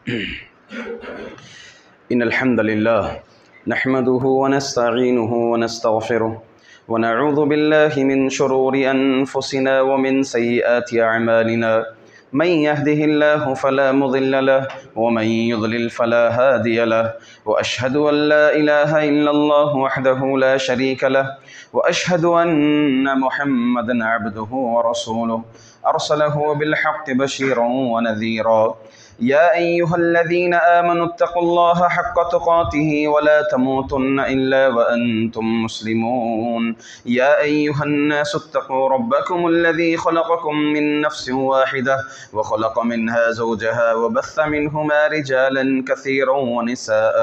إن الحمد لله نحمده ونستعينه ونستغفره ونعوذ بالله من شرور أنفسنا ومن سيئات أعمالنا من يهده الله فلا مضل له ومن يضلل فلا هادي له وأشهد أن لا إله إلا الله وحده لا شريك له وأشهد أن محمدا عبده ورسوله أرسله بالحق بشيرا ونذيرا يا أيها الذين آمنوا اتقوا الله حق تقاته ولا تموتن إلا وأنتم مسلمون يا أيها الناس اتقوا ربكم الذي خلقكم من نفس واحدة وخلق منها زوجها وبث منهما رجالا كثيرا ونساء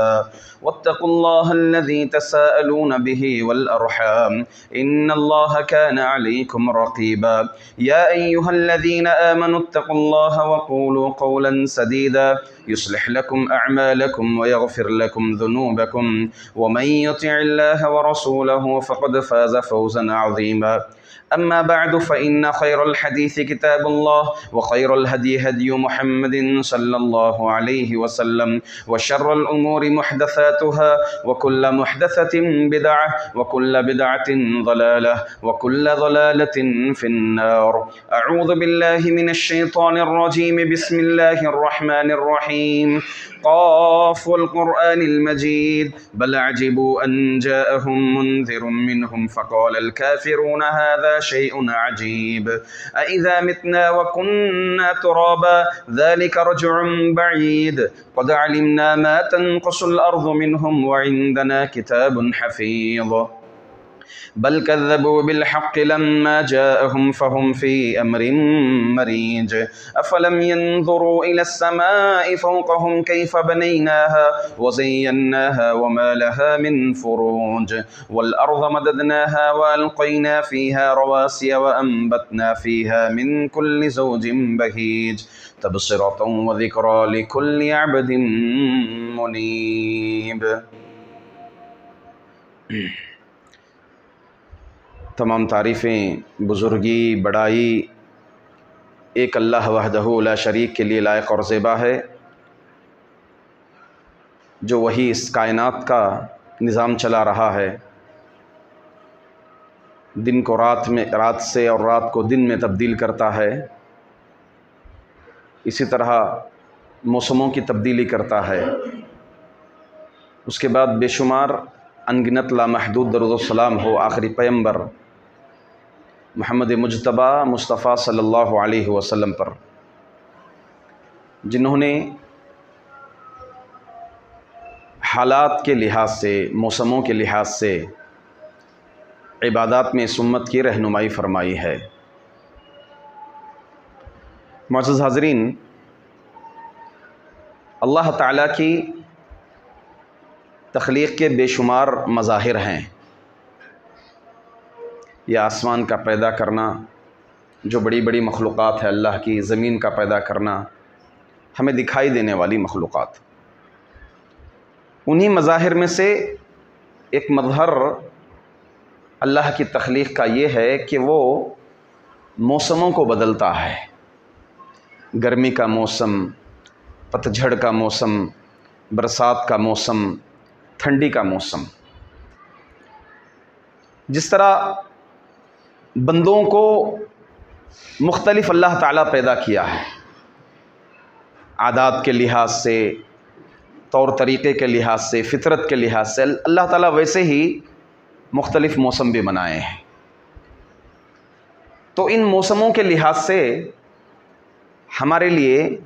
واتقوا الله الذي تساءلون به والأرحام إن الله كان عليكم رقيبا يا أيها الذين آمنوا اتقوا الله وقولوا قولا سديدا يصلح لكم أعمالكم ويغفر لكم ذنوبكم ومن يطع الله ورسوله فقد فاز فوزا عظيما أما بعد فإن خير الحديث كتاب الله وخير الهدي هدي محمد صلى الله عليه وسلم وشر الأمور محدثاتها وكل محدثة بدعة وكل بدعة ضلالة وكل ضلالة في النار أعوذ بالله من الشيطان الرجيم بسم الله الرحمن الرحيم قاف والقرآن المجيد بل عجبوا أن جاءهم منذر منهم فقال الكافرون هذا شيء عجيب أإذا متنا وكنا ترابا ذلك رجع بعيد قد علمنا ما تنقص الأرض منهم وعندنا كتاب حفيظ بل كذبوا بالحق لما جاءهم فهم في أمر مريج أفلم ينظروا إلى السماء فوقهم كيف بنيناها وزيناها وما لها من فروج والأرض مددناها وألقينا فيها رواسي وأنبتنا فيها من كل زوج بهيج تبصرة وذكرى لكل عبد منيب۔ تمام تعریفیں، بزرگی، بڑائی ایک اللہ وحدہ لا شریک کے لیے لائق اور زیبا ہے، جو وہی اس کائنات کا نظام چلا رہا ہے، دن کو رات سے اور رات کو دن میں تبدیل کرتا ہے، اسی طرح موسموں کی تبدیلی کرتا ہے۔ اس کے بعد بے شمار انگنت لامحدود درود و سلام ہو آخری پیمبر محمد مجتبیٰ مصطفیٰ صلی اللہ علیہ وسلم پر، جنہوں نے حالات کے لحاظ سے، موسموں کے لحاظ سے عبادات میں اس امت کی رہنمائی فرمائی ہے۔ معزز حاضرین، اللہ تعالیٰ کی تخلیق کے بے شمار مظاہر ہیں۔ یہ آسمان کا پیدا کرنا، جو بڑی بڑی مخلوقات ہے اللہ کی، زمین کا پیدا کرنا، ہمیں دکھائی دینے والی مخلوقات، انہی مظاہر میں سے ایک مظہر اللہ کی تخلیق کا یہ ہے کہ وہ موسموں کو بدلتا ہے۔ گرمی کا موسم، پتجھڑ کا موسم، برسات کا موسم، ٹھنڈی کا موسم۔ جس طرح بندوں کو مختلف اللہ تعالیٰ پیدا کیا ہے، عادات کے لحاظ سے، طور طریقے کے لحاظ سے، فطرت کے لحاظ سے، اللہ تعالیٰ ویسے ہی مختلف موسم بھی بنائے ہیں۔ تو ان موسموں کے لحاظ سے ہمارے لیے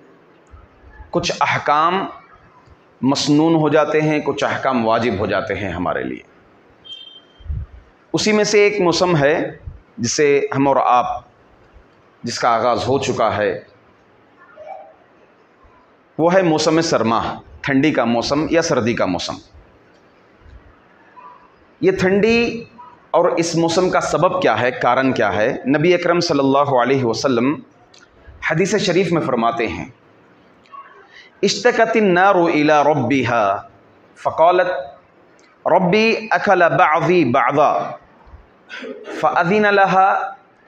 کچھ احکام مسنون ہو جاتے ہیں، کچھ احکام واجب ہو جاتے ہیں ہمارے لیے۔ اسی میں سے ایک موسم ہے جسے ہم اور آپ، جس کا آغاز ہو چکا ہے، وہ ہے موسم سرما، ٹھنڈی کا موسم یا سردی کا موسم۔ یہ ٹھنڈی اور اس موسم کا سبب کیا ہے، کارن کیا ہے؟ نبی اکرم صلی اللہ علیہ وسلم حدیث شریف میں فرماتے ہیں، اشتکت النار الی ربها فقالت ربی اکل بعضی بعضا فأذن لها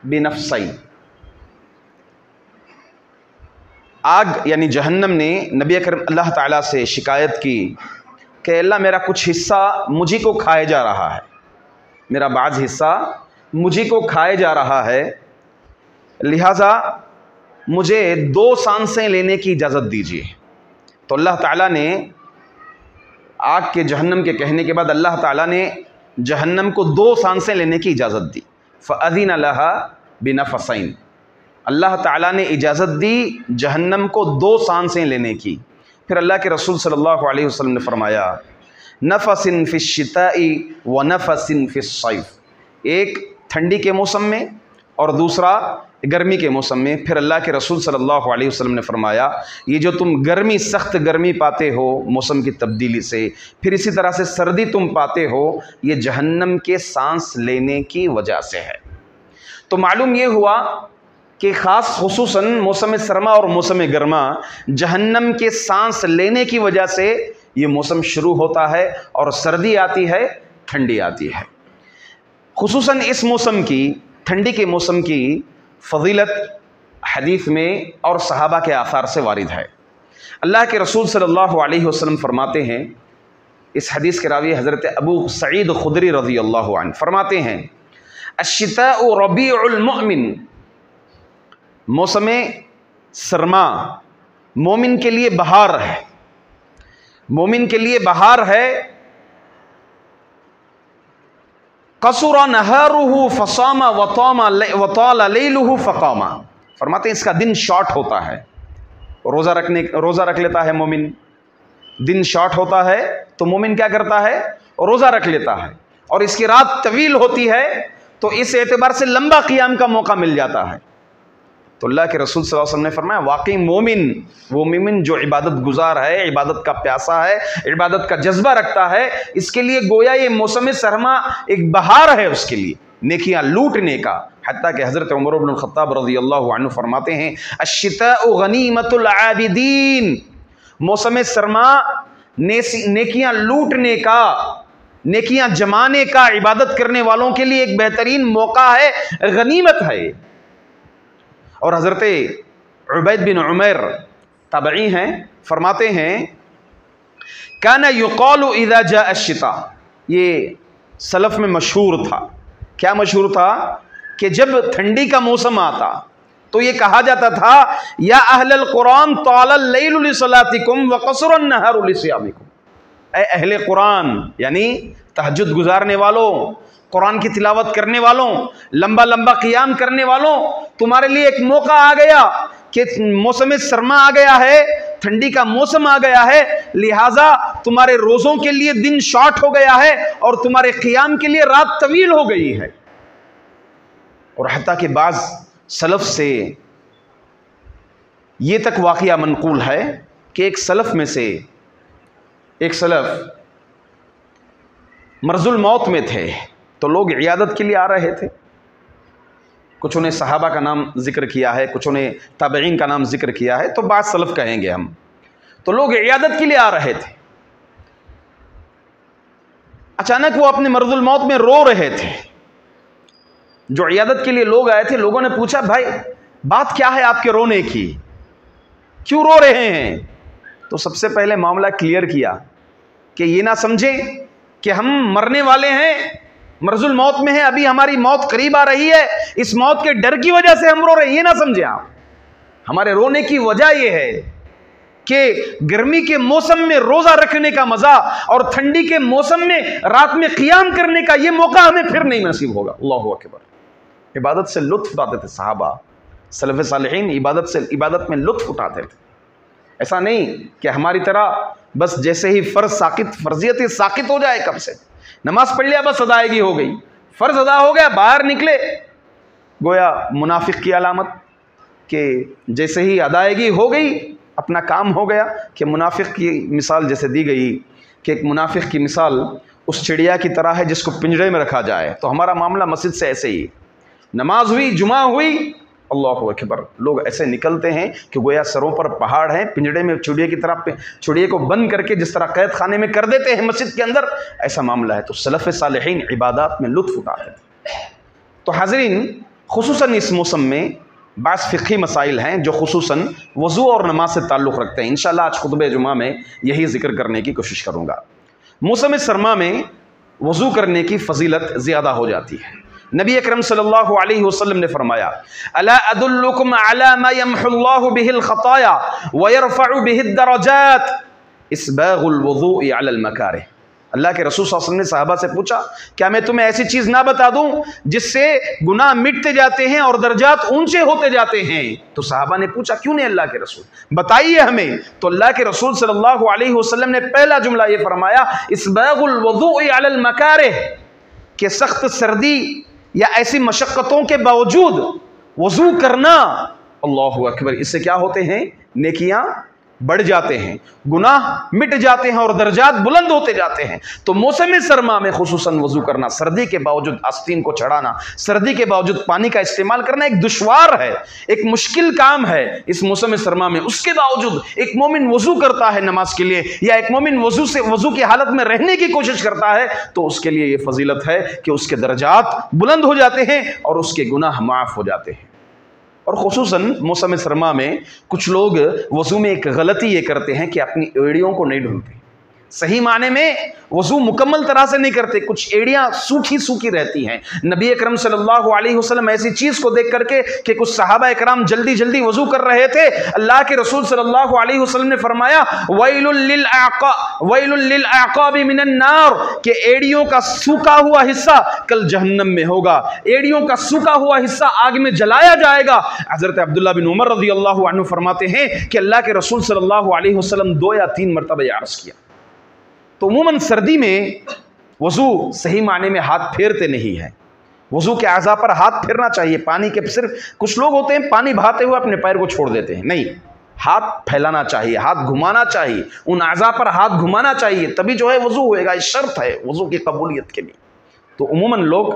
بنفسین۔ آگ یعنی جہنم نے نبی اکرم اللہ تعالیٰ سے شکایت کی کہ اللہ میرا کچھ حصہ مجھے کو کھائے جا رہا ہے، میرا بعض حصہ مجھے کو کھائے جا رہا ہے، لہٰذا مجھے 2 سانسیں لینے کی اجازت دیجیے۔ تو اللہ تعالیٰ نے آگ کے جہنم کے کہنے کے بعد اللہ تعالیٰ نے جہنم کو 2 سانسیں لینے کی اجازت دی، فَأَذِنَ لَهَا بِنَفَسَيْن، اللہ تعالیٰ نے اجازت دی جہنم کو 2 سانسیں لینے کی۔ پھر اللہ کے رسول صلی اللہ علیہ وسلم نے فرمایا نَفَسٍ فِي الشِّتَاءِ وَنَفَسٍ فِي الصَّيْفِ، ایک ٹھنڈی کے موسم میں اور دوسرا گرمی کے موسم میں۔ پھر اللہ کے رسول صلی اللہ علیہ وسلم نے فرمایا یہ جو تم گرمی، سخت گرمی پاتے ہو موسم کی تبدیلی سے، پھر اسی طرح سے سردی تم پاتے ہو، یہ جہنم کے سانس لینے کی وجہ سے ہے۔ تو معلوم یہ ہوا کہ خصوصاً موسم سرما اور موسم گرما جہنم کے سانس لینے کی وجہ سے یہ موسم شروع ہوتا ہے، اور سردی آتی ہے، ٹھنڈی آتی ہے۔ خصوصاً اس موسم کی، ٹھنڈی کے موسم کی فضیلت حدیث میں اور صحابہ کے آثار سے وارد ہے۔ اللہ کے رسول صلی اللہ علیہ وسلم فرماتے ہیں، اس حدیث کے راوی حضرت ابو سعید خدری رضی اللہ عنہ فرماتے ہیں الشتاء ربیع المؤمن، موسم سرما مومن کے لیے بہار ہے، مومن کے لیے بہار ہے۔ قصر نہارہ فصام وطال لیلہ فقام، فرماتے ہیں اس کا دن شارٹ ہوتا ہے، روزہ رکھ لیتا ہے مومن، دن شارٹ ہوتا ہے تو مومن کیا کرتا ہے؟ روزہ رکھ لیتا ہے، اور اس کی رات طویل ہوتی ہے تو اس اعتبار سے لمبا قیام کا موقع مل جاتا ہے۔ تو اللہ کے رسول صلی اللہ علیہ وسلم نے فرمایا واقعی مومن، وہ مومن جو عبادت گزار ہے، عبادت کا پیاسا ہے، عبادت کا جذبہ رکھتا ہے، اس کے لیے گویا یہ موسم سرما ایک بہار ہے اس کے لیے نیکیاں لوٹنے کا۔ حتیٰ کہ حضرت عمر بن الخطاب رضی اللہ عنہ فرماتے ہیں الشتاء غنیمت العابدین، موسم سرما نیکیاں لوٹنے کا، نیکیاں جمانے کا، عبادت کرنے والوں کے لیے ایک بہترین موقع ہے، غنیمت ہے۔ اور حضرت عبید بن عمیر تابعی ہیں، فرماتے ہیں کان یقال اذا جاء الشتاء، یہ سلف میں مشہور تھا، کیا مشہور تھا؟ کہ جب ٹھنڈی کا موسم آتا تو یہ کہا جاتا تھا یا اہل القرآن طال اللیل لصلاتکم وقصر النہار لصیامکم، اے اہل قرآن یعنی تہجد گزارنے والوں، قرآن کی تلاوت کرنے والوں، لمبا لمبا قیام کرنے والوں، تمہارے لیے ایک موقع آ گیا کہ موسم سرما آ گیا ہے، ٹھنڈی کا موسم آ گیا ہے، لہٰذا تمہارے روزوں کے لیے دن شارٹ ہو گیا ہے اور تمہارے قیام کے لیے رات طویل ہو گئی ہے۔ اور حتیٰ کہ بعض سلف سے یہ تک واقعہ منقول ہے کہ ایک سلف میں سے ایک سلف مرض الموت میں تھے تو لوگ عیادت کے لیے آ رہے تھے، کچھوں نے صحابہ کا نام ذکر کیا ہے، کچھوں نے تابعین کا نام ذکر کیا ہے، تو بعض سلف کہیں گے ہم، تو لوگ عیادت کے لیے آ رہے تھے، اچانک وہ اپنے مرض الموت میں رو رہے تھے۔ جو عیادت کے لیے لوگ آئے تھے، لوگوں نے پوچھا بھائی بات کیا ہے آپ کے رونے کی، کیوں رو رہے ہیں؟ تو سب سے پہلے معاملہ کلیئر کیا کہ یہ نہ سمجھیں کہ ہم مرنے والے ہیں، مرض الموت میں ہیں، ابھی ہماری موت قریب آ رہی ہے، اس موت کے ڈر کی وجہ سے ہم رو رہے ہیں، یہ نہ سمجھیں آپ۔ ہمارے رونے کی وجہ یہ ہے کہ گرمی کے موسم میں روزہ رکھنے کا مزہ اور ٹھنڈی کے موسم میں رات میں قیام کرنے کا یہ موقع ہمیں پھر نہیں نصیب ہوگا۔ اللہ اکبر۔ عبادت سے لطف اٹھاتے تھے صحابہ، سلف صالحین عبادت میں لطف اٹھاتے تھے۔ ایسا نہیں کہ ہماری طرح بس جیسے ہی فرضیت ساقط ہو جائے، کب سے نماز پڑھ لیا بس ادائیگی ہو گئی، فرض ادا ہو گیا باہر نکلے، گویا منافق کی علامت کہ جیسے ہی ادائیگی ہو گئی اپنا کام ہو گیا، کہ منافق کی مثال جیسے دی گئی کہ ایک منافق کی مثال اس چڑیا کی طرح ہے جس کو پنجرے میں رکھا جائے، تو ہمارا معاملہ مسجد سے ایسے ہی، نماز ہوئی، جمعہ ہوئی، اللہ اکبر، لوگ ایسے نکلتے ہیں کہ گویا سروں پر پہاڑ ہیں، پنجڑے میں چڑیے کی طرح چڑیے کو بند کر کے جس طرح قید خانے میں کر دیتے ہیں مسجد کے اندر، ایسا معاملہ ہے۔ تو سلف صالحین عبادات میں لطف اٹھاتے تھے۔ تو حاضرین، خصوصاً اس موسم میں بعض فقہی مسائل ہیں جو خصوصاً وضو اور نماز سے تعلق رکھتے ہیں. انشاءاللہ آج خطبہ جمعہ میں یہی ذکر کرنے کی کوشش کروں گا. موسم سرما میں وضو کرنے کی فضیلت زیادہ ہو جاتی ہے. نبی اکرم صلی اللہ علیہ وسلم نے فرمایا الا ادلکم علی ما یمحو اللہ بہ الخطایا ویرفع بہ الدرجات اسباغ الوضوء علی المکارہ. اللہ کے رسول صلی اللہ علیہ وسلم نے صحابہ سے پوچھا کیا میں تمہیں ایسی چیز نہ بتا دوں جس سے گناہ مٹتے جاتے ہیں اور درجات اونچے ہوتے جاتے ہیں؟ تو صحابہ نے پوچھا کیوں نہیں اللہ کے رسول، بتائیے ہمیں. تو اللہ کے رسول صلی اللہ علیہ وسلم نے پہلا جملہ یہ فرمایا اسباغ الوضوء علی المکارہ، کہ سخت سردی یا ایسی مشقتوں کے باوجود وضو کرنا. اللہ اکبر. اس سے کیا ہوتے ہیں؟ نیکیاں بڑھ جاتے ہیں، گناہ مٹ جاتے ہیں اور درجات بلند ہوتے جاتے ہیں. تو موسم سرما میں خصوصاً وضو کرنا، سردی کے باوجود آستین کو چڑھانا، سردی کے باوجود پانی کا استعمال کرنا ایک دشوار ہے، ایک مشکل کام ہے. اس موسم سرما میں اس کے باوجود ایک مومن وضو کرتا ہے نماز کے لیے، یا ایک مومن وضو کی حالت میں رہنے کی کوشش کرتا ہے، تو اس کے لیے یہ فضیلت ہے کہ اس کے درجات بلند ہو جاتے ہیں اور اس کے گناہ معاف ہو جاتے ہیں. اور خصوصاً موسم سرما میں کچھ لوگ وضو میں ایک غلطی یہ کرتے ہیں کہ اپنی ایڑیوں کو نہیں دھلتے. صحیح معنی میں وضو مکمل طرح سے نہیں کرتے، کچھ ایڑیاں سوکھی سوکھی رہتی ہیں. نبی اکرم صلی اللہ علیہ وسلم ایسی چیز کو دیکھ کر کے کہ کچھ صحابہ اکرام جلدی جلدی وضو کر رہے تھے، اللہ کے رسول صلی اللہ علیہ وسلم نے فرمایا ویل للعقاب من النار، کہ ایڑیوں کا سوکھا ہوا حصہ کل جہنم میں ہوگا، ایڑیوں کا سوکھا ہوا حصہ آگ میں جلایا جائے گا. حضرت عبداللہ بن عمر رضی اللہ عنہ فرماتے ہیں کہ اللہ کے رسول صلی اللہ علیہ وسلم 2 یا 3 مرتبہ یہ عرض کیا. تو عموماً سردی میں وضو صحیح معنی میں ہاتھ پھیرتے نہیں ہیں. وضو کے اعضاء پر ہاتھ پھیرنا چاہیے. پانی کے صرف کچھ لوگ ہوتے ہیں پانی بہاتے ہوئے اپنے پیر کو چھوڑ دیتے ہیں، نہیں، ہاتھ پھیلانا چاہیے، ہاتھ گھمانا چاہیے، ان اعضاء پر ہاتھ گھمانا چاہیے، تبھی جو ہے وضو ہوئے گا. یہ شرط ہے وضو کی قبولیت کے لیے. تو عموماً لوگ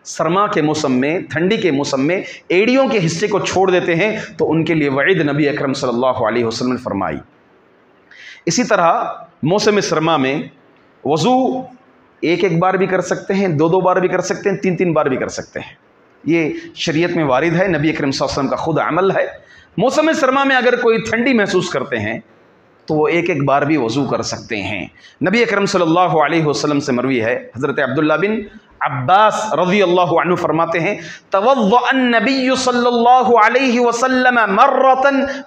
سرما کے موسم میں، ٹھنڈی کے موسم میں ایڑیوں کے حصے کو چھوڑ دیتے ہیں، تو ان کے لیے وعید نبی اکرم صلی اللہ علیہ وسلم نے فرمائی. اسی طرح موسم سرما میں وضو ایک بار بھی کر سکتے ہیں، 2 بار بھی کر سکتے ہیں، 3 بار بھی کر سکتے ہیں. یہ شریعت میں وارد ہے، نبی اکرم صلی اللہ علیہ وسلم کا خود عمل ہے. موسم سرما میں اگر کوئی ٹھنڈی محسوس کرتے ہیں تو وہ ایک بار بھی وضو کر سکتے ہیں. نبی اکرم صلی اللہ علیہ وسلم سے مروی ہے، حضرت عبداللہ بن عباس رضی اللہ عنہ فرماتے ہیں توضأ النبی صلی اللہ علیہ وسلم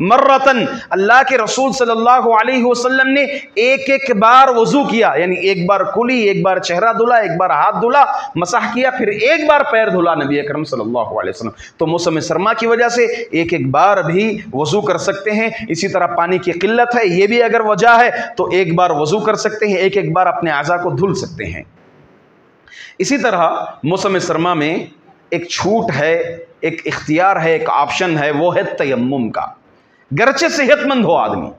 مرتن، اللہ کے رسول صلی اللہ علیہ وسلم نے ایک بار وضو کیا، یعنی ایک بار کلی، ایک بار چہرہ دھلا، ایک بار ہاتھ دھلا، مسح کیا، پھر ایک بار پیر دھلا نبی اکرم صلی اللہ علیہ وسلم. تو موسم سرما کی وجہ سے ایک بار بھی وضو کر سکتے ہیں. اسی طرح پانی کی قلت ہے، یہ بھی اگر وجہ ہے تو ایک بار وضو کر سکتے ہیں، ایک بار اپنے اعضاء کو دھل سکتے ہیں. اسی طرح موسم سرما میں ایک چھوٹ ہے، ایک اختیار ہے، ایک آپشن ہے، وہ ہے تیمم کا. گرچہ صحت مند ہو آدمی،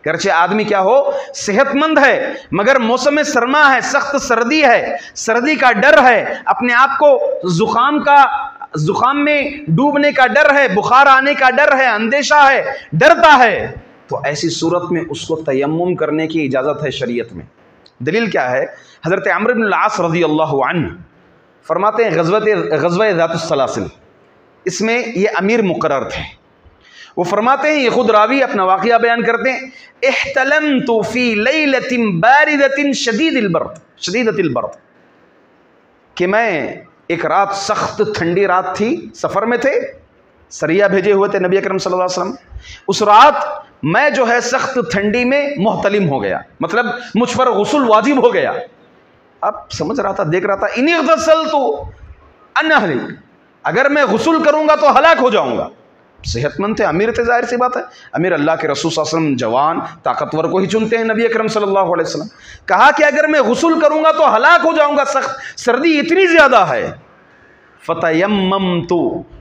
گرچہ آدمی کیا ہو، صحت مند ہے، مگر موسم سرما ہے، سخت سردی ہے، سردی کا ڈر ہے، اپنے آپ کو زکام میں ڈوبنے کا ڈر ہے، بخار آنے کا ڈر ہے، اندیشہ ہے، ڈرتا ہے، تو ایسی صورت میں اس کو تیمم کرنے کی اجازت ہے شریعت میں. دلیل کیا ہے؟ حضرت عمرو بن العاص رضی اللہ عنہ فرماتے ہیں غزوہ ذات السلاسل، اس میں یہ امیر مقرر تھے. وہ فرماتے ہیں، یہ خود راوی اپنا واقعہ بیان کرتے ہیں، احتلمت فی لیلۃ باردۃ شدیدۃ البرد، کہ میں ایک رات، سخت ٹھنڈی رات تھی، سفر میں تھے، سریہ بھیجے ہوئے تھے نبی اکرم صلی اللہ علیہ وسلم. اس رات میں جو ہے سخت ٹھنڈی میں محتلم ہو گیا، مطلب مجھ پر غسل واجب ہو گیا. اب سمجھ رہا تھا، دیکھ رہا تھا، ان اغتسلت ان اہلک، اگر میں غسل کروں گا تو ہلاک ہو جاؤں گا. صحت مند تھے، امیر تھے، ظاہر سی بات ہے، امیر اللہ کے رسول صلی اللہ علیہ وسلم جوان طاقتور کو ہی چنتے ہیں نبی اکرم صلی اللہ علیہ وسلم. کہا کہ اگر میں غسل کروں گا تو ہلاک ہو جاؤں گا، سخت سردی اتنی زیادہ ہے. فتیممت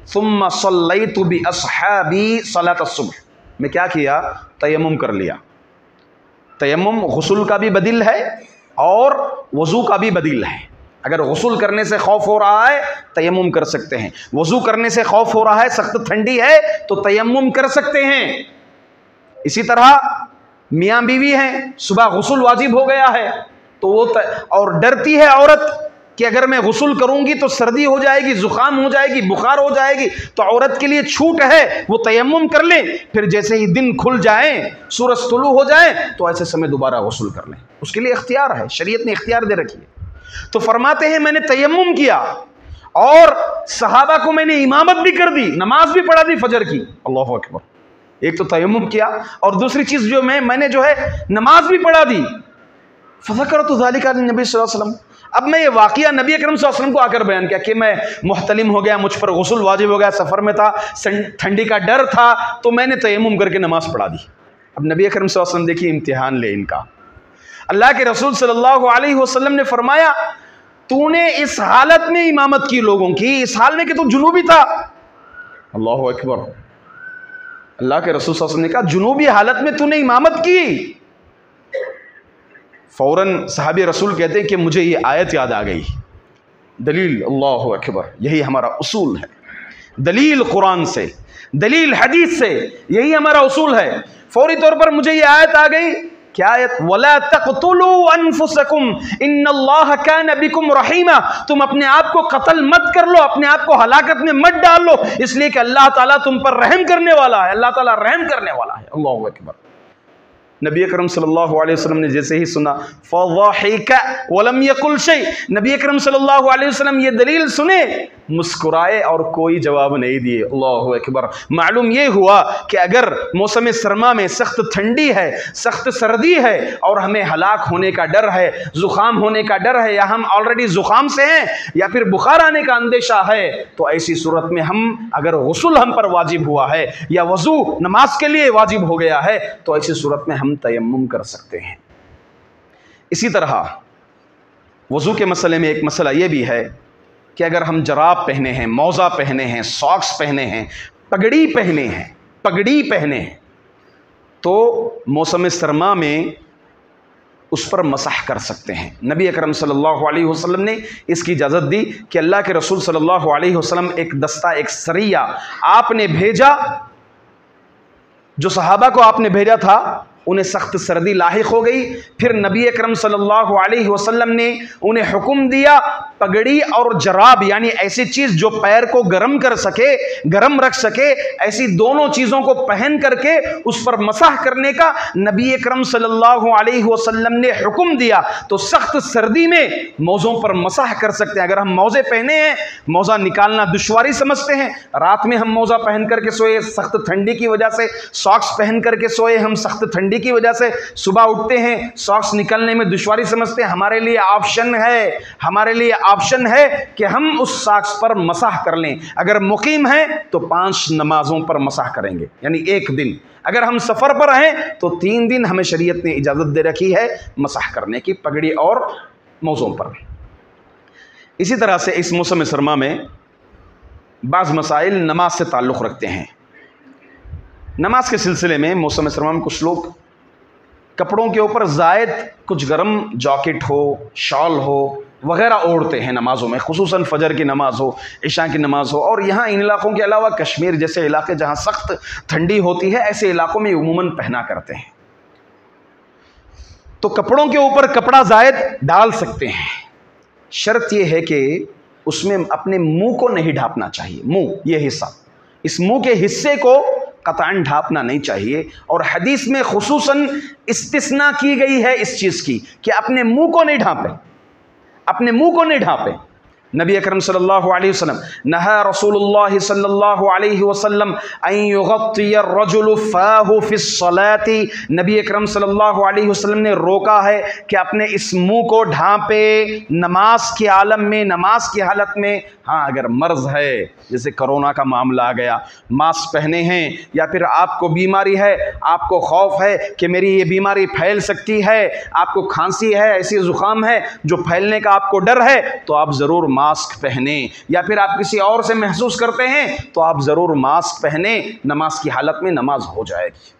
ثم صلیت باصحابی صلاۃ الصبح، میں کیا کیا، تیمم کر لیا. تیمم غسل کا بھی بدیل ہے اور وضو کا بھی بدیل ہے. اگر غسل کرنے سے خوف ہو رہا ہے تیمم کر سکتے ہیں، وضو کرنے سے خوف ہو رہا ہے، سخت ٹھنڈی ہے تو تیمم کر سکتے ہیں. اسی طرح میاں بیوی ہیں، صبح غسل واجب ہو گیا ہے تو وہ اور ڈرتی ہے عورت کہ اگر میں غسل کروں گی تو سردی ہو جائے گی، زکام ہو جائے گی، بخار ہو جائے گی، تو عورت کے لیے چھوٹ ہے، وہ تیمم کر لیں، پھر جیسے ہی دن کھل جائیں، سورج طلوع ہو جائے تو ایسے سمے دوبارہ غسل کر لیں، اس کے لیے اختیار ہے، شریعت نے اختیار دے رکھی ہے۔ تو فرماتے ہیں میں نے تیمم کیا اور صحابہ کو میں نے امامت بھی کر دی، نماز بھی پڑھا دی فجر کی، اللہ اکبر۔ ایک تو تیمم کیا اور دوسری چیز جو میں نے جو ہے نماز بھی پڑھا دی۔ فذکرت ذلک للنبی صلی اللہ علیہ وسلم، اب میں یہ واقعہ نبی اکرم صلی اللہ علیہ وسلم کو آ کر بیان کیا کہ میں محتلم ہو گیا، مجھ پر غسل واجب ہو گیا، سفر میں تھا، ٹھنڈی کا ڈر تھا، تو میں نے تیمم کر کے نماز پڑھا دی۔ اب نبی اکرم صلی اللہ علیہ وسلم دیکھیے امتحان لے ان کا، اللہ کے رسول صلی اللہ علیہ وسلم نے فرمایا تو نے اس حالت میں امامت کی لوگوں کی، اس حال میں کہ تو جنوبی تھا، اللہ اکبر۔ اللہ کے رسول صلی اللہ علیہ وسلم نے کہا جنوبی حالت میں تو نے امامت کی؟ فوراً صحابی رسول کہتے ہیں کہ مجھے یہ آیت یاد آ گئی، دلیل، اللہ اکبر، یہی ہمارا اصول ہے، دلیل قرآن سے، دلیل حدیث سے، یہی ہمارا اصول ہے۔ فوری طور پر مجھے یہ آیت آ گئی، کیا آیت؟ وَلَا تَقْتُلُوا أَنفُسَكُمْ إِنَّ اللَّهَ كَانَ بِكُمْ رَحِيمًا، تم اپنے آپ کو قتل مت کر لو، اپنے آپ کو ہلاکت میں مت ڈال لو، اس لیے کہ اللہ تعالیٰ تم پر رحم کرنے والا ہے، اللہ تعالیٰ رحم کرنے والا ہے، اللہ اکبر۔ نبی اکرم صلی اللہ علیہ وسلم نے جیسے ہی سنا فَضَحِكَ وَلَمْ يَقُلْ شَيْءٍ، نبی اکرم صلی اللہ علیہ وسلم یہ دلیل سنے، مسکرائے اور کوئی جواب نہیں دیے، اللہ اکبر۔ معلوم یہ ہوا کہ اگر موسم سرما میں سخت ٹھنڈی ہے، سخت سردی ہے اور ہمیں ہلاک ہونے کا ڈر ہے، زکام ہونے کا ڈر ہے، یا ہم آلریڈی زکام سے ہیں یا پھر بخار آنے کا اندیشہ ہے، تو ایسی صورت میں ہم اگر غسل ہم پر واجب ہوا ہے یا وضو نماز کے لیے واجب ہو گیا ہے تو ایسی صورت میں ہم تیمم کر سکتے ہیں۔ اسی طرح وضو کے مسئلے میں ایک مسئلہ یہ بھی ہے کہ اگر ہم جراب پہنے ہیں، موزہ پہنے ہیں، ساکس پہنے ہیں، پگڑی پہنے ہیں تو موسم سرما میں اس پر مسح کر سکتے ہیں۔ نبی اکرم صلی اللہ علیہ وسلم نے اس کی اجازت دی کہ اللہ کے رسول صلی اللہ علیہ وسلم ایک دستہ، ایک سریہ آپ نے بھیجا، جو صحابہ کو آپ نے بھیجا تھا انہیں سخت سردی لاحق ہو گئی، پھر نبی اکرم صلی اللہ علیہ وسلم نے انہیں حکم دیا پگڑی اور جراب، یعنی ایسی چیز جو پیر کو گرم کر سکے، گرم رکھ سکے، ایسی دونوں چیزوں کو پہن کر کے اس پر مسح کرنے کا نبی اکرم صلی اللہ علیہ وسلم نے حکم دیا۔ تو سخت سردی میں موزوں پر مسح کر سکتے ہیں۔ اگر ہم موزے پہنے ہیں، موزہ نکالنا دشواری سمجھتے ہیں، رات میں ہم موزہ پہن کر کے سوئے سخت ٹھنڈی کی وجہ سے، ساکس پہن کر کے سوئے ہم سخت ٹھنڈی کی وجہ سے، صبح اٹھتے ہیں ساکس نکلنے میں دشواری سمجھتے ہیں، ہمارے لیے آپشن ہے کہ ہم اس ساکس پر مسح کر لیں۔ اگر مقیم ہیں تو 5 نمازوں پر مسح کریں گے، یعنی ایک دن۔ اگر ہم سفر پر ہیں تو 3 دن ہمیں شریعت نے اجازت دے رکھی ہے مسح کرنے کی، پگڑی اور موزوں پر۔ اسی طرح سے اس موسم سرما میں بعض مسائل نماز سے تعلق رکھتے ہیں۔ نماز کے سلسلے میں موسم سرما میں کچھ لوگ کپڑوں کے اوپر زائد کچھ گرم جاکٹ ہو، شال ہو وغیرہ اوڑھتے ہیں نمازوں میں، خصوصاً فجر کی نماز ہو، عشاء کی نماز ہو، اور یہاں ان علاقوں کے علاوہ کشمیر جیسے علاقے جہاں سخت ٹھنڈی ہوتی ہے، ایسے علاقوں میں عموماً پہنا کرتے ہیں۔ تو کپڑوں کے اوپر کپڑا زائد ڈال سکتے ہیں، شرط یہ ہے کہ اس میں اپنے منہ کو نہیں ڈھانپنا چاہیے، منہ یہ حصہ، اس منہ کے حصے کو قطعاً ڈھانپنا نہیں چاہیے، اور حدیث میں خصوصاً استثناء کی گئی ہے اس چیز کی کہ اپنے منہ کو نہیں ڈھانپیں، اپنے منہ کو نہیں ڈھانپیں۔ نبی اکرم صلی اللہ علیہ وسلم نہا رسول اللہ صلی اللہ علیہ وسلم ان یغطی الرجل فاہ فی الصلاۃ، نبی اکرم صلی اللہ علیہ وسلم نے روکا ہے کہ اپنے اس منہ کو ڈھانپے نماز کے عالم میں، نماز کی حالت میں۔ ہاں اگر مرض ہے، جیسے کرونا کا معاملہ آ گیا، ماسک پہنے ہیں، یا پھر آپ کو بیماری ہے، آپ کو خوف ہے کہ میری یہ بیماری پھیل سکتی ہے، آپ کو کھانسی ہے، ایسی زکام ہے جو پھیلنے کا آپ کو ڈر ہے، تو آپ ضرور ماسک پہنیں، یا پھر آپ کسی اور سے محسوس کرتے ہیں تو آپ ضرور ماسک پہنیں، نماز کی حالت میں نماز ہو جائے گی۔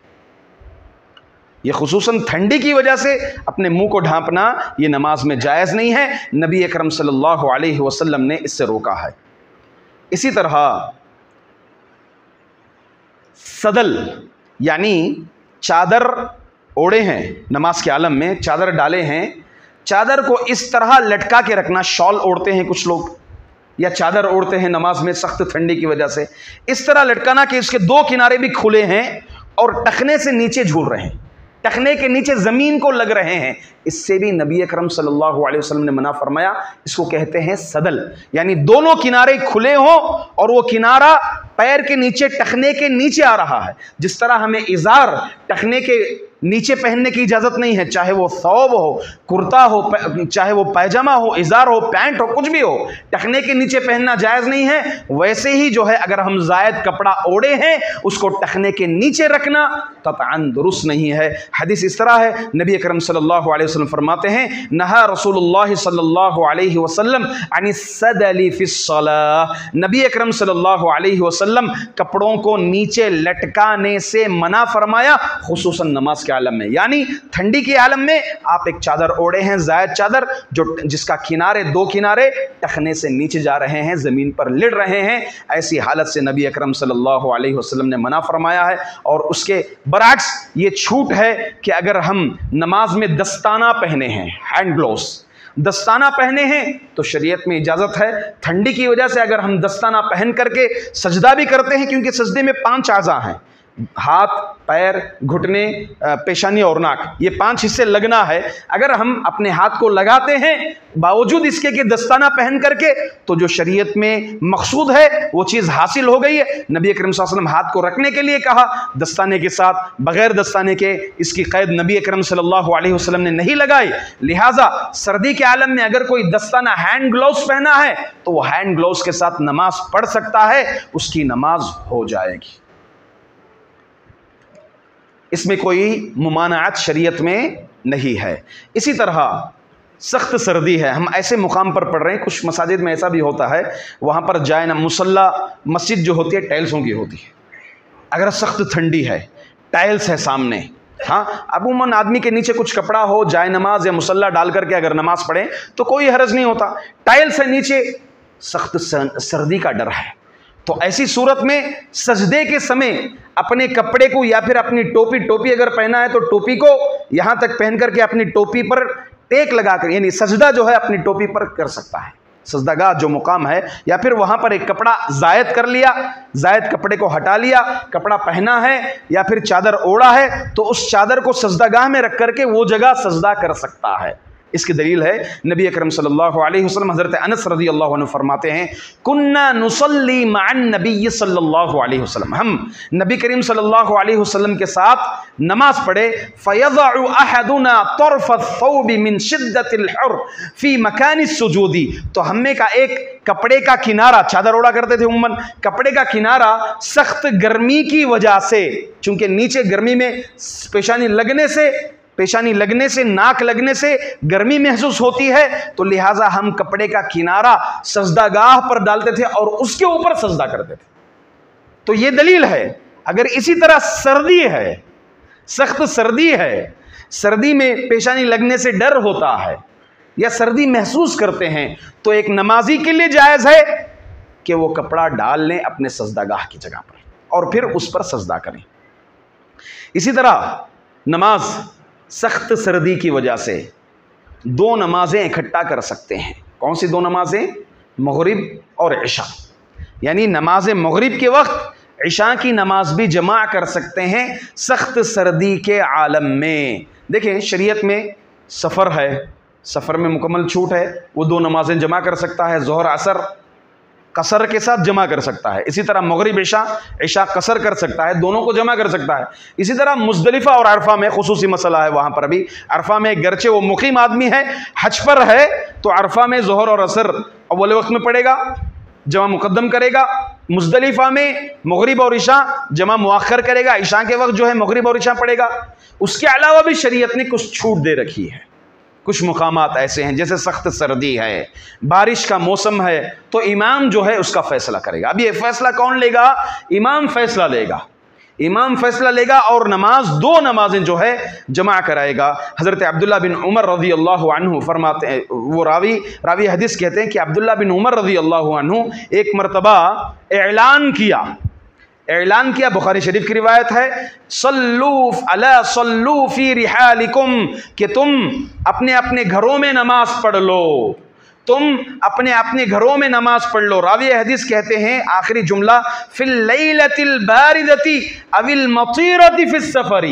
یہ خصوصاً ٹھنڈی کی وجہ سے اپنے منہ کو ڈھانپنا یہ نماز میں جائز نہیں ہے، نبی اکرم صلی اللہ علیہ وسلم نے اس سے روکا ہے۔ اسی طرح صدل یعنی چادر اوڑے ہیں، نماز کے عالم میں چادر ڈالے ہیں، چادر کو اس طرح لٹکا کے رکھنا، شال اوڑھتے ہیں کچھ لوگ یا چادر اوڑھتے ہیں نماز میں سخت ٹھنڈی کی وجہ سے، اس طرح لٹکانا کہ اس کے دو کنارے بھی کھلے ہیں اور ٹخنے سے نیچے جھول رہے ہیں، ٹخنے کے نیچے زمین کو لگ رہے ہیں، اس سے بھی نبی اکرم صلی اللہ علیہ وسلم نے منع فرمایا۔ اس کو کہتے ہیں صدل، یعنی دونوں کنارے کھلے ہوں اور وہ کنارہ پیر کے نیچے ٹخنے کے نیچے آ رہا ہے۔ جس طرح ہمیں ازار ٹخنے کے نیچے پہننے کی اجازت نہیں ہے، چاہے وہ ثوب ہو، کرتا ہو، چاہے وہ پائجامہ ہو، ازار ہو، پینٹ ہو، کچھ بھی ہو، ٹخنے کے نیچے پہننا جائز نہیں ہے۔ ویسے ہی جو ہے اگر ہم زائد کپڑا اوڑے ہیں اس کو ٹخنے کے نیچے رکھنا قطعاً درست نہیں ہے۔ حدیث اس طرح ہے، نبی اکرم صلی اللہ علیہ وسلم فرماتے ہیں نہا رسول اللہ صلی اللہ علیہ وسلم عن السدل فی الصلاۃ، نبی اکرم صلی اللہ علیہ وسلم کپڑوں کو نیچے لٹکانے سے منع فرمایا، خصوصاً نماز کے عالم میں، یعنی ٹھنڈی کے عالم میں آپ ایک چادر اوڑے ہیں، زائد چادر، جس کا کنارے دو کنارے ٹخنے سے نیچے جا رہے ہیں، زمین پر لڑ رہے ہیں، ایسی حالت سے نبی اکرم صلی اللہ علیہ وسلم نے منع فرمایا ہے۔ اور اس کے برعکس یہ چھوٹ ہے کہ اگر ہم نماز میں دستانہ پہنے ہیں، ہینڈ گلوز دستانہ پہنے ہیں تو شریعت میں اجازت ہے۔ ٹھنڈی کی وجہ سے اگر ہم دستانہ پہن کر کے سجدہ بھی کرتے ہیں، کیونکہ سجدے میں 5 اعضاء ہیں، ہاتھ، پیر، گھٹنے، پیشانی اور ناک، یہ 5 حصے لگنا ہے۔ اگر ہم اپنے ہاتھ کو لگاتے ہیں باوجود اس کے کہ دستانہ پہن کر کے، تو جو شریعت میں مقصود ہے وہ چیز حاصل ہو گئی ہے۔ نبی اکرم صلی اللہ علیہ وسلم ہاتھ کو رکھنے کے لیے کہا دستانے کے ساتھ، بغیر دستانے کے اس کی قید نبی اکرم صلی اللہ علیہ وسلم نے نہیں لگائی۔ لہٰذا سردی کے عالم میں اگر کوئی دستانہ ہینڈ گلوز پہنا ہے تو وہ ہینڈ گلوز کے ساتھ نماز پڑھ سکتا ہے، اس کی نماز ہو جائے گی، اس میں کوئی ممانعت شریعت میں نہیں ہے۔ اسی طرح سخت سردی ہے، ہم ایسے مقام پر پڑھ رہے ہیں، کچھ مساجد میں ایسا بھی ہوتا ہے وہاں پر جائے نا مصلی مسجد جو ہوتی ہے ٹائلسوں کی ہوتی ہے، اگر سخت ٹھنڈی ہے ٹائلس ہے سامنے، ہاں عموماً آدمی کے نیچے کچھ کپڑا ہو، جائے نماز یا مصلی ڈال کر کے اگر نماز پڑھیں تو کوئی حرج نہیں ہوتا، ٹائلس ہے نیچے، سخت سردی کا ڈر ہے، تو ایسی صورت میں سجدے کے سمے اپنے کپڑے کو یا پھر اپنی ٹوپی اگر پہنا ہے تو ٹوپی کو یہاں تک پہن کر کے اپنی ٹوپی پر ٹیک لگا کر، یعنی سجدہ جو ہے اپنی ٹوپی پر کر سکتا ہے، سجدہ گاہ جو مقام ہے، یا پھر وہاں پر ایک کپڑا زائد کر لیا، زائد کپڑے کو ہٹا لیا، کپڑا پہنا ہے یا پھر چادر اوڑا ہے تو اس چادر کو سجدہ گاہ میں رکھ کر کے وہ جگہ سجدہ کر سکتا ہے۔ اس کی دلیل ہے نبی اکرم صلی اللہ علیہ وسلم، حضرت انس رضی اللہ عنہ فرماتے ہیں کننا نصلی مع النبی صلی اللہ علیہ وسلم، ہم نبی کریم صلی اللہ علیہ وسلم کے ساتھ نماز پڑھے، فیضع احدنا طرف الثوب من شدت الحر فی مکان السجود، تو ہم میں کا ایک کپڑے کا کنارہ، چادر اوڑا کرتے تھے عموماً، کپڑے کا کنارہ سخت گرمی کی وجہ سے، چونکہ نیچے گرمی میں پیشانی لگنے سے ناک لگنے سے گرمی محسوس ہوتی ہے، تو لہٰذا ہم کپڑے کا کنارہ سجدہ گاہ پر ڈالتے تھے اور اس کے اوپر سجدہ کرتے تھے۔ تو یہ دلیل ہے۔ اگر اسی طرح سردی ہے، سخت سردی ہے، سردی میں پیشانی لگنے سے ڈر ہوتا ہے یا سردی محسوس کرتے ہیں، تو ایک نمازی کے لیے جائز ہے کہ وہ کپڑا ڈال لیں اپنے سجدہ گاہ کی جگہ پر اور پھر اس پر سجدہ کریں۔ اسی طرح نماز سخت سردی کی وجہ سے 2 نمازیں اکٹھا کر سکتے ہیں۔ کون سی 2 نمازیں؟ مغرب اور عشاء، یعنی نماز مغرب کے وقت عشاء کی نماز بھی جمع کر سکتے ہیں سخت سردی کے عالم میں۔ دیکھیں شریعت میں سفر ہے، سفر میں مکمل چھوٹ ہے، وہ 2 نمازیں جمع کر سکتا ہے، ظہر عصر قصر کے ساتھ جمع کر سکتا ہے۔ اسی طرح مغرب عشاء قصر کر سکتا ہے، دونوں کو جمع کر سکتا ہے۔ اسی طرح مزدلفہ اور عرفہ میں خصوصی مسئلہ ہے، وہاں پر بھی عرفہ میں گرچہ وہ مقیم آدمی ہے، حج پر ہے، تو عرفہ میں ظہر اور عصر اول وقت میں پڑھے گا، جمع مقدم کرے گا، مزدلفہ میں مغرب اور عشاء جمع مؤخر کرے گا، عشاء کے وقت جو ہے مغرب اور عشاء پڑھے گا۔ اس کے علاوہ بھی شریعت نے کچھ چھوٹ دے رکھی ہے۔ کچھ مقامات ایسے ہیں جیسے سخت سردی ہے، بارش کا موسم ہے، تو امام جو ہے اس کا فیصلہ کرے گا۔ اب یہ فیصلہ کون لے گا؟ امام فیصلہ لے گا، امام فیصلہ لے گا اور 2 نمازیں جو ہے جمع کرائے گا۔ حضرت عبداللہ بن عمر رضی اللہ عنہ فرماتے ہیں، وہ راوی حدیث کہتے ہیں کہ عبداللہ بن عمر رضی اللہ عنہ ایک مرتبہ اعلان کیا اعلان کیا، بخاری شریف کی روایت ہے، صلو فی رحالکم، کہ تم اپنے اپنے گھروں میں نماز پڑھ لو، تم اپنے اپنے گھروں میں نماز پڑھ لو۔ راوی حدیث کہتے ہیں آخری جملہ فی اللیلۃ الباردۃ او المطیرۃ فی السفر،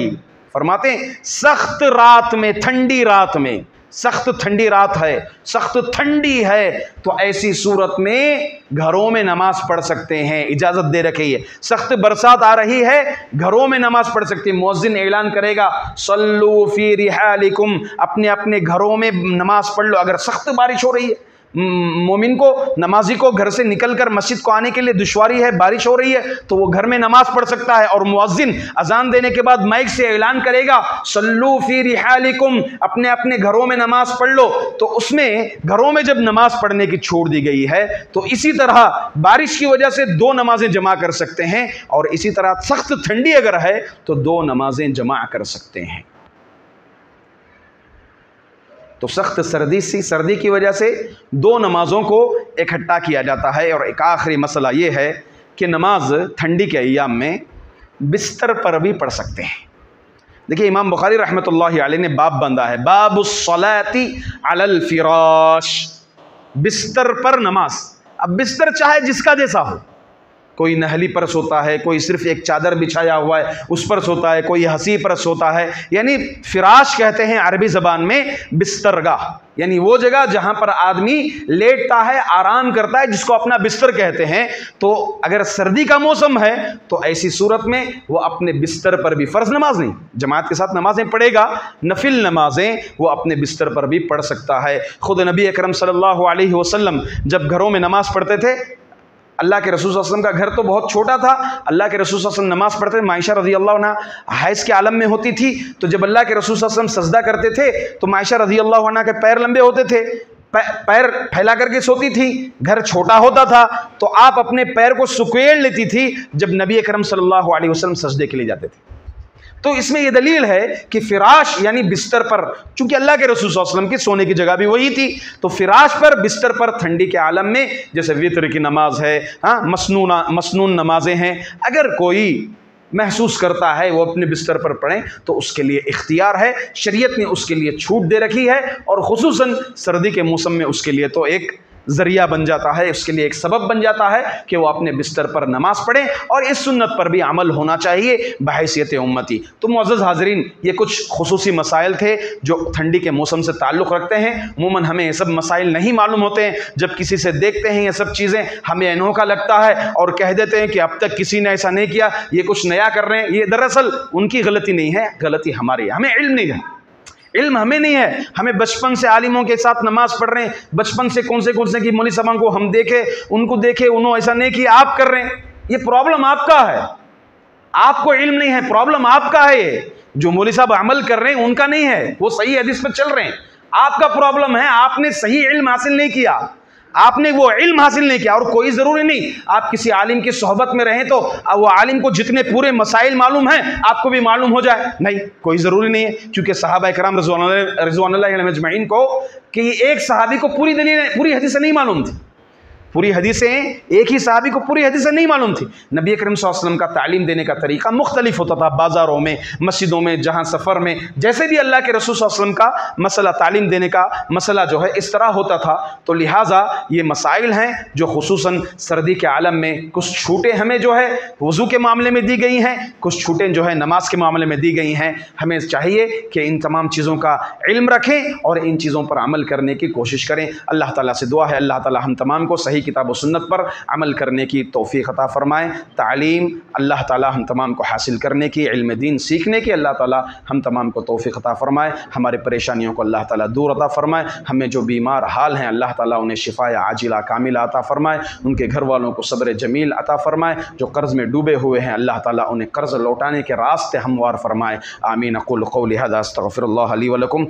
فرماتے ہیں سخت رات میں، ٹھنڈی رات میں، سخت ٹھنڈی رات ہے، سخت ٹھنڈی ہے، تو ایسی صورت میں گھروں میں نماز پڑھ سکتے ہیں، اجازت دے رکھی ہے۔ سخت برسات آ رہی ہے، گھروں میں نماز پڑھ سکتے ہیں، مؤذن اعلان کرے گا صلو فی رحالکم، اپنے اپنے گھروں میں نماز پڑھ لو۔ اگر سخت بارش ہو رہی ہے، مومن کو، نمازی کو گھر سے نکل کر مسجد کو آنے کے لیے دشواری ہے، بارش ہو رہی ہے، تو وہ گھر میں نماز پڑھ سکتا ہے، اور مؤذن اذان دینے کے بعد مائک سے اعلان کرے گا صلو فی رحالکم، اپنے اپنے گھروں میں نماز پڑھ لو۔ تو اس میں گھروں میں جب نماز پڑھنے کی چھوڑ دی گئی ہے، تو اسی طرح بارش کی وجہ سے 2 نمازیں جمع کر سکتے ہیں، اور اسی طرح سخت ٹھنڈی اگر ہے تو 2 نمازیں جمع کر سکتے ہیں۔ تو سخت سردی کی وجہ سے 2 نمازوں کو اکٹھا کیا جاتا ہے۔ اور ایک آخری مسئلہ یہ ہے کہ نماز ٹھنڈی کے ایام میں بستر پر بھی پڑھ سکتے ہیں۔ دیکھیے امام بخاری رحمۃ اللہ علیہ نے باب باندھا ہے، باب الصلاۃ علی الفراش، بستر پر نماز۔ اب بستر چاہے جس کا جیسا ہو، کوئی نہلی پر سوتا ہے، کوئی صرف ایک چادر بچھایا ہوا ہے اس پر سوتا ہے، کوئی ہنسی پر سوتا ہے، یعنی فراش کہتے ہیں عربی زبان میں بسترگاہ، یعنی وہ جگہ جہاں پر آدمی لیٹتا ہے، آرام کرتا ہے، جس کو اپنا بستر کہتے ہیں۔ تو اگر سردی کا موسم ہے تو ایسی صورت میں وہ اپنے بستر پر بھی، فرض نماز نہیں، جماعت کے ساتھ نمازیں پڑھے گا، نفل نمازیں وہ اپنے بستر پر بھی پڑھ سکتا ہے۔ خود نبی اکرم صلی اللہ علیہ وسلم جب گھروں میں نماز پڑھتے تھے، اللہ کے رسول صلی اللہ علیہ وسلم کا گھر تو بہت چھوٹا تھا، اللہ کے رسول صلی اللہ علیہ وسلم نماز پڑھتے تھے، عائشہ رضی اللہ عنہ حیض کے عالم میں ہوتی تھی، تو جب اللہ کے رسول صلی اللہ علیہ وسلم سجدہ کرتے تھے تو عائشہ رضی اللہ عنہ کے پیر لمبے ہوتے تھے، پیر پھیلا کر کے سوتی تھی، گھر چھوٹا ہوتا تھا، تو آپ اپنے پیر کو سکیڑ لیتی تھی جب نبی اکرم صلی اللہ علیہ وسلم سجدے کے لیے جاتے تھے۔ تو اس میں یہ دلیل ہے کہ فراش یعنی بستر پر، چونکہ اللہ کے رسول صلی اللہ علیہ وسلم کی سونے کی جگہ بھی وہی تھی، تو فراش پر، بستر پر ٹھنڈی کے عالم میں، جیسے وتر کی نماز ہے، مسنون نمازیں ہیں، اگر کوئی محسوس کرتا ہے وہ اپنے بستر پر پڑھیں تو اس کے لیے اختیار ہے، شریعت نے اس کے لیے چھوٹ دے رکھی ہے، اور خصوصاً سردی کے موسم میں اس کے لیے تو ایک ذریعہ بن جاتا ہے، اس کے لیے ایک سبب بن جاتا ہے کہ وہ اپنے بستر پر نماز پڑھیں، اور اس سنت پر بھی عمل ہونا چاہیے بحیثیت امتی۔ تو معزز حاضرین، یہ کچھ خصوصی مسائل تھے جو ٹھنڈی کے موسم سے تعلق رکھتے ہیں۔ عموماً ہمیں یہ سب مسائل نہیں معلوم ہوتے ہیں، جب کسی سے دیکھتے ہیں یہ سب چیزیں ہمیں انوکھا لگتا ہے اور کہہ دیتے ہیں کہ اب تک کسی نے ایسا نہیں کیا، یہ کچھ نیا کر رہے ہیں۔ یہ دراصل ان کی غلطی نہیں ہے، غلطی ہماری ہے، ہمیں علم نہیں ہے، علم ہمیں نہیں ہے۔ ہمیں بچپن سے عالموں کے ساتھ نماز پڑھ رہے ہیں، بچپن سے کون سے کی مولوی صاحبوں کو ہم دیکھے، ان کو دیکھے، انہوں ایسا نہیں کیا، آپ کر رہے ہیں، یہ پرابلم آپ کا ہے، آپ کو علم نہیں ہے، پرابلم آپ کا ہے۔ یہ جو مولوی صاحب عمل کر رہے ہیں ان کا نہیں ہے، وہ صحیح حدیث پہ چل رہے ہیں، آپ کا پرابلم ہے، آپ نے صحیح علم حاصل نہیں کیا، آپ نے وہ علم حاصل نہیں کیا۔ اور کوئی ضروری نہیں آپ کسی عالم کی صحبت میں رہیں تو وہ عالم کو جتنے پورے مسائل معلوم ہیں آپ کو بھی معلوم ہو جائے، نہیں، کوئی ضروری نہیں ہے، کیونکہ صحابہ کرام رضوان اللہ علیہم اجمعین کو، کہ ایک صحابی کو پوری حدیثیں نہیں معلوم تھی، پوری حدیثیں ایک ہی صحابی کو پوری حدیثیں نہیں معلوم تھی۔ نبی اکرم صلی اللہ علیہ وسلم کا تعلیم دینے کا طریقہ مختلف ہوتا تھا، بازاروں میں، مسجدوں میں، جہاں سفر میں، جیسے بھی اللہ کے رسول صلی اللہ علیہ وسلم کا مسئلہ، تعلیم دینے کا مسئلہ جو ہے اس طرح ہوتا تھا۔ تو لہٰذا یہ مسائل ہیں جو خصوصاً سردی کے عالم میں کچھ چھوٹیں ہمیں جو ہے وضو کے معاملے میں دی گئی ہیں، کچھ چھوٹیں جو ہے نماز کے معاملے میں دی گئی ہیں۔ ہمیں چاہیے کہ ان تمام چیزوں کا علم رکھیں اور ان چیزوں پر عمل کرنے کی کوشش کریں۔ اللہ تعالیٰ سے دعا ہے اللہ تعالیٰ ہم تمام کو صحیح کتاب و سنت پر عمل کرنے کی توفیق عطا فرمائے۔ تعلیم اللہ تعالیٰ ہم تمام کو حاصل کرنے کی، علم دین سیکھنے کی اللہ تعالیٰ ہم تمام کو توفیق عطا فرمائے۔ ہمارے پریشانیوں کو اللہ تعالیٰ دور عطا فرمائے۔ ہمیں جو بیمار حال ہیں اللہ تعالیٰ انہیں شفا عاجلہ کاملہ عطا فرمائے، ان کے گھر والوں کو صبر جمیل عطا فرمائے، جو قرض میں ڈوبے ہوئے ہیں اللہ تعالیٰ انہیں قرض لوٹانے کے راستے ہموار فرمائے۔ آمین۔ اقول قولی ھذا استغفر اللہ لی ولکم۔